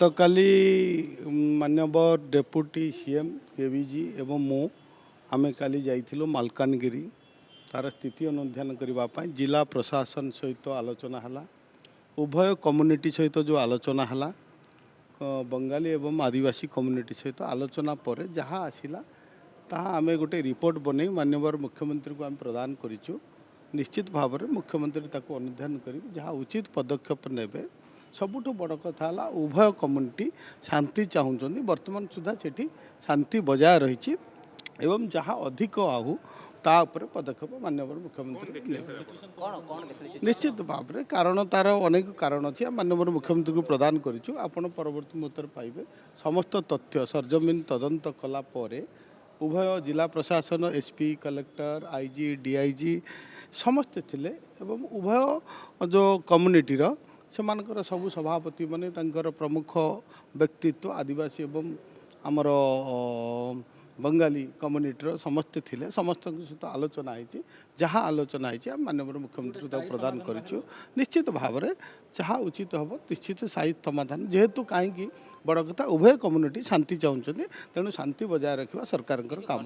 गतकाली माननीय deputy CM केवीजी एवं मु आमे काली जाइथिलु मालकानगिरी तार स्थिति अनुध्यान करने जिला प्रशासन सहित आलोचना हला उभय कम्युनिटी सहित जो आलोचना हला बंगाली एवं आदिवासी कम्युनिटी सहित आलोचना पर जहाँ आसिला ताहा आमे गोटे रिपोर्ट बनै माननीय मुख्यमंत्री को आम प्रदान करिछु। निश्चित भाव में मुख्यमंत्री ताको अनुध्यान करी जहाँ उचित पदक्षेप नेबे। सबुठु बड़ कथा है उभय कम्युनिटी शांति चाहूँगी बर्तमान सुधा सेठी शांति बजाय रही एवं जहाँ अधिक आहू ता उपर पदक्षेप माननीय मुख्यमंत्री निश्चित भाव में कारण तार अनेक कारण अच्छी माननीय मुख्यमंत्री को प्रदान करूँ। आपण परवर्ती मुहूर्त पाइबे समस्त तथ्य सरजमीन तदंत कला परे उभय जिला प्रशासन एसपी कलेक्टर आईजी डीआईजी समस्ते थिले एवं उभय जो कम्युनिटीर से मानकर सबु सभापति माने तांकर प्रमुख व्यक्तित्व आदिवासी एवं आमर बंगाली कम्युनिटीर समस्ते थिले समस्त सहित आलोचना है जहाँ आलोचना है माननीय मुख्यमंत्री को प्रदान करूँ। निश्चित भाव में जहाँ उचित हम निश्चित साहित्य समाधान जेहेतु कहीं बड़ कथा उभय कम्युनिटी शांति चाहते तेणु शांति बजाय रखा सरकार काम।